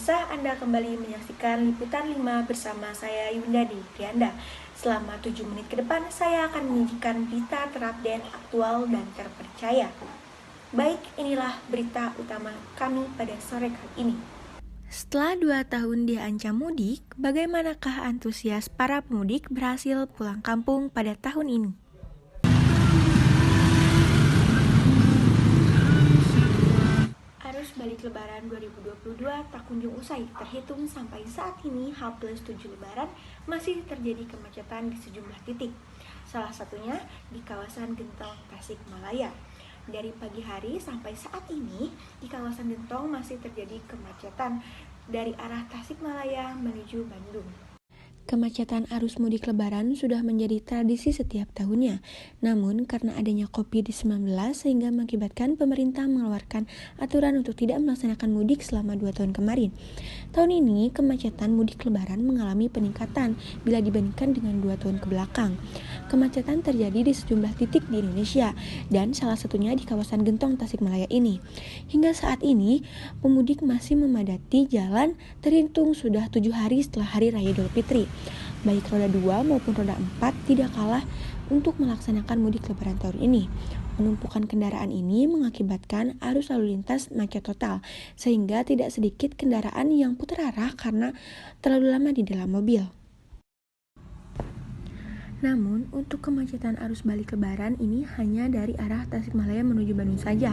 pemirsa, Anda kembali menyaksikan Liputan 5 bersama saya Yunda di Prianda. Selama 7 menit ke depan, saya akan menyajikan berita terupdate, aktual, dan terpercaya. Baik, inilah berita utama kami pada sore kali ini. Setelah 2 tahun diancam mudik, bagaimanakah antusias para pemudik berhasil pulang kampung pada tahun ini? Arus balik Lebaran 2022 tak kunjung usai, terhitung sampai saat ini H+7 Lebaran masih terjadi kemacetan di sejumlah titik. Salah satunya di kawasan Gentong, Tasikmalaya. Dari pagi hari sampai saat ini di kawasan Gentong masih terjadi kemacetan dari arah Tasikmalaya menuju Bandung. Kemacetan arus mudik Lebaran sudah menjadi tradisi setiap tahunnya. Namun, karena adanya COVID-19 sehingga mengakibatkan pemerintah mengeluarkan aturan untuk tidak melaksanakan mudik selama 2 tahun kemarin. Tahun ini, kemacetan mudik Lebaran mengalami peningkatan bila dibandingkan dengan 2 tahun ke belakang. Kemacetan terjadi di sejumlah titik di Indonesia, dan salah satunya di kawasan Gentong, Tasikmalaya ini. Hingga saat ini, pemudik masih memadati jalan terhitung sudah 7 hari setelah Hari Raya Idul Fitri. Baik roda 2 maupun roda 4 tidak kalah untuk melaksanakan mudik Lebaran tahun ini. Penumpukan kendaraan ini mengakibatkan arus lalu lintas macet total, sehingga tidak sedikit kendaraan yang putar arah karena terlalu lama di dalam mobil. Namun, untuk kemacetan arus balik Lebaran ini hanya dari arah Tasikmalaya menuju Bandung saja.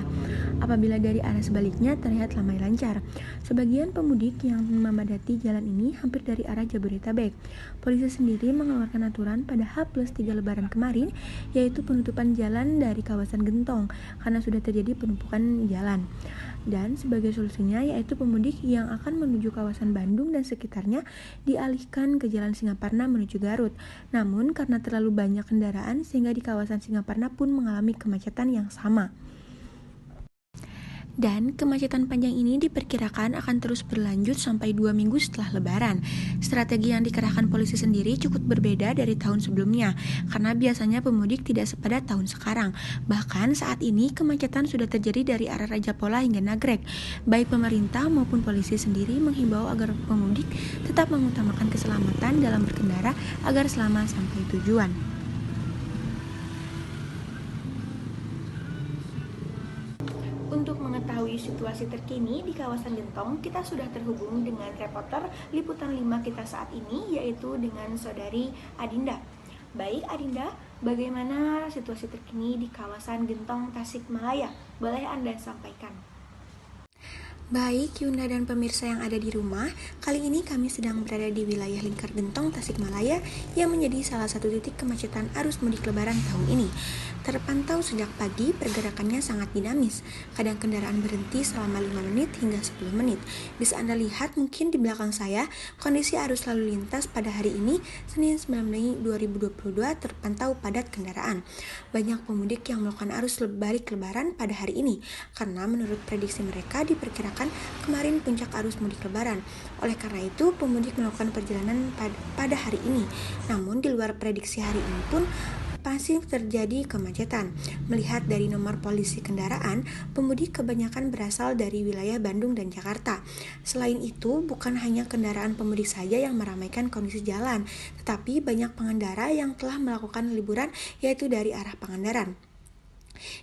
Apabila dari arah sebaliknya terlihat ramai lancar. Sebagian pemudik yang memadati jalan ini hampir dari arah Jabodetabek. Polisi sendiri mengeluarkan aturan pada H+3 Lebaran kemarin, yaitu penutupan jalan dari kawasan Gentong karena sudah terjadi penumpukan jalan. Dan sebagai solusinya yaitu pemudik yang akan menuju kawasan Bandung dan sekitarnya dialihkan ke jalan Singaparna menuju Garut. Namun karena terlalu banyak kendaraan sehingga di kawasan Singaparna pun mengalami kemacetan yang sama. Dan kemacetan panjang ini diperkirakan akan terus berlanjut sampai 2 minggu setelah Lebaran. Strategi yang dikerahkan polisi sendiri cukup berbeda dari tahun sebelumnya, karena biasanya pemudik tidak sepadat tahun sekarang. Bahkan saat ini kemacetan sudah terjadi dari arah Raja Pola hingga Nagrek. Baik pemerintah maupun polisi sendiri menghimbau agar pemudik tetap mengutamakan keselamatan dalam berkendara agar selamat sampai tujuan. Untuk mengetahui situasi terkini di kawasan Gentong, kita sudah terhubung dengan reporter Liputan 5 kita saat ini, yaitu dengan Saudari Adinda. Baik Adinda, bagaimana situasi terkini di kawasan Gentong, Tasikmalaya? Boleh Anda sampaikan? Baik Yunda dan pemirsa yang ada di rumah, kali ini kami sedang berada di wilayah Lingkar Gentong, Tasikmalaya yang menjadi salah satu titik kemacetan arus mudik Lebaran tahun ini. Terpantau sejak pagi, pergerakannya sangat dinamis. Kadang kendaraan berhenti selama 5 menit hingga 10 menit. Bisa Anda lihat mungkin di belakang saya, kondisi arus lalu lintas pada hari ini, Senin 9 Mei 2022 terpantau padat kendaraan. Banyak pemudik yang melakukan arus balik Lebaran pada hari ini, karena menurut prediksi mereka diperkirakan kemarin puncak arus mudik Lebaran. Oleh karena itu, pemudik melakukan perjalanan pada hari ini. Namun di luar prediksi hari ini pun masih terjadi kemacetan. Melihat dari nomor polisi kendaraan, pemudik kebanyakan berasal dari wilayah Bandung dan Jakarta. Selain itu, bukan hanya kendaraan pemudik saja yang meramaikan kondisi jalan, tetapi banyak pengendara yang telah melakukan liburan yaitu dari arah Pangandaran.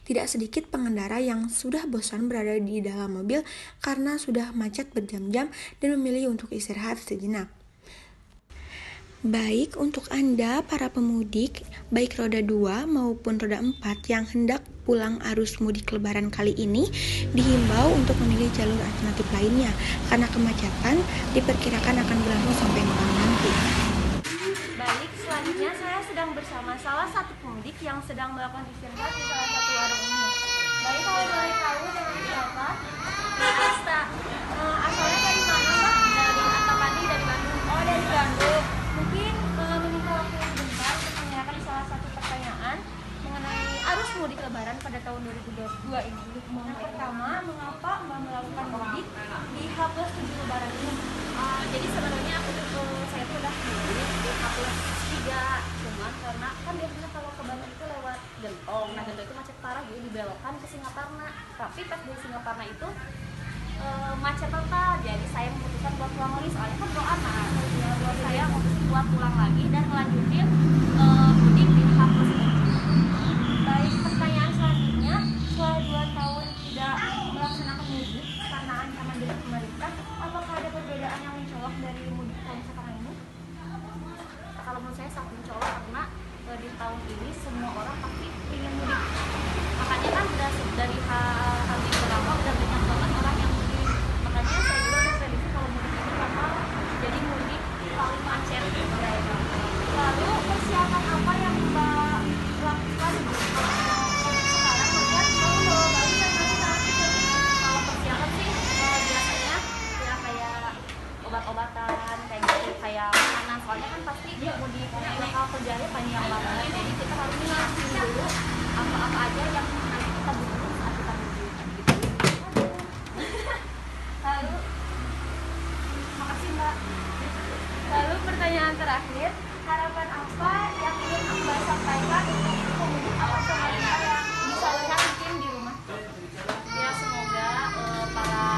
Tidak sedikit pengendara yang sudah bosan berada di dalam mobil karena sudah macet berjam-jam dan memilih untuk istirahat sejenak. Baik untuk Anda para pemudik, baik roda 2 maupun roda 4 yang hendak pulang arus mudik Lebaran kali ini, dihimbau untuk memilih jalur alternatif lainnya, karena kemacetan diperkirakan akan berlangsung sampai malam nanti. Baik, selanjutnya saya sedang bersama salah satu pemudik yang sedang melakukan istirahat di salah satu warung ini. Baik, kalau boleh tahu dengan siapa? Asta. Asalnya dari mana, Mbak? Dari Antapani, dari Bandung. Oh, dari Bandung. Mungkin meminta waktu sebentar untuk menanyakan salah satu pertanyaan mengenai arus mudik Lebaran pada tahun 2022 ini. Yang pertama, mengapa Mbak melakukan mudik di H+7 Lebaran ini? Jadi sebenarnya saya tuh udah mudik di H+3, cuman karena kan biasanya kalau ke Bandung itu lewat Gentong, nah Gentong itu macet parah, jadi dibelokkan ke Singaparna. Tapi pas di Singaparna itu macet total, jadi saya memutuskan obat-obatan kayak gitu, kayak makanan, soalnya kan pasti mudiknya bakal kerjanya panjang banget, jadi kita harus nyiapin dulu apa-apa aja yang nanti kita butuhin saat kita mudik gitu. Lalu, Makasih Mbak. lalu pertanyaan terakhir, harapan apa yang ingin Mbak sampaikan untuk pemudik atau pemerintah yang bisa lihat mungkin di rumah? Ya semoga para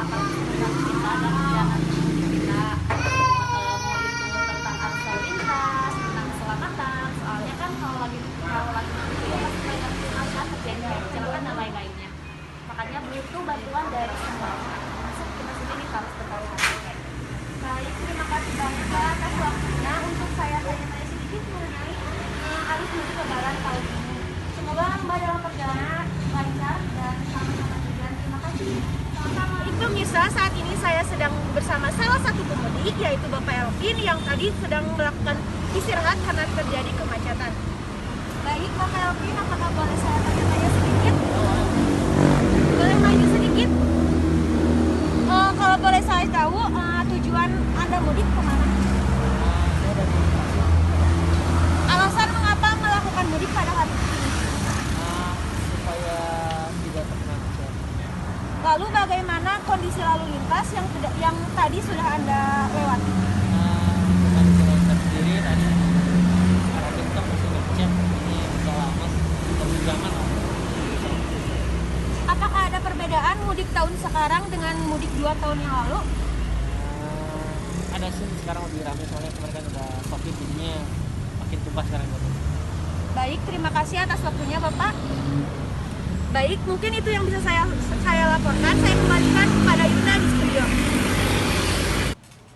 aparat penegak kita dan jalan kita mau itu tentang arus lalu lintas, tentang keselamatan, soalnya kan kalau lagi itu ya pasti banyak kecelakaan terjadi kecelakaan dan lain-lainnya, makanya butuh bantuan dari semua termasuk kita sendiri harus berhati-hati. Baik, terima kasih banyak Mbak atas waktunya untuk saya tanya-tanya sedikit mengenai arus mudik lebaran tahun ini. Semoga Mbak dalam perjalanan lancar dan sama-sama tujuan. Terima kasih. Sama-sama. Itu Misa, saat ini saya sedang bersama salah satu pemudik yaitu Bapak Elvin yang tadi sedang melakukan istirahat karena terjadi kemacetan. Baik Bapak Elvin, apakah boleh saya tanya-tanya sedikit? Boleh maju sedikit? Kalau boleh saya tahu tujuan Anda mudik kemana? Alasan mengapa melakukan mudik pada hari ini? Supaya tidak terkena macet. Lalu bagaimana kondisi lalu lintas yang tadi sudah Anda lewati? Bukan jalan sendiri tadi arah Gentong masih macet, ini udah lama satu jaman lah. Apakah ada perbedaan mudik tahun sekarang dengan mudik 2 tahun yang lalu? Ada sih sekarang lebih ramai soalnya kemarin kan udah COVID, jadinya makin tumpah sekarang gitu. Baik, terima kasih atas waktunya Bapak. Baik, mungkin itu yang bisa saya laporkan. Saya kembalikan kepada Yuna di studio.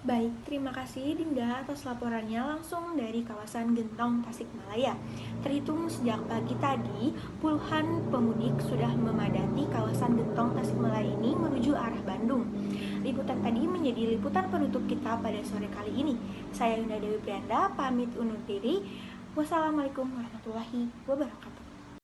Baik, terima kasih Dinda atas laporannya langsung dari kawasan Gentong, Tasikmalaya. Terhitung sejak pagi tadi, puluhan pemudik sudah memadati kawasan Gentong, Tasikmalaya ini menuju arah Bandung. Liputan tadi menjadi liputan penutup kita pada sore kali ini. Saya Yunda Dewi Prianda, pamit undur diri. Wassalamualaikum warahmatullahi wabarakatuh.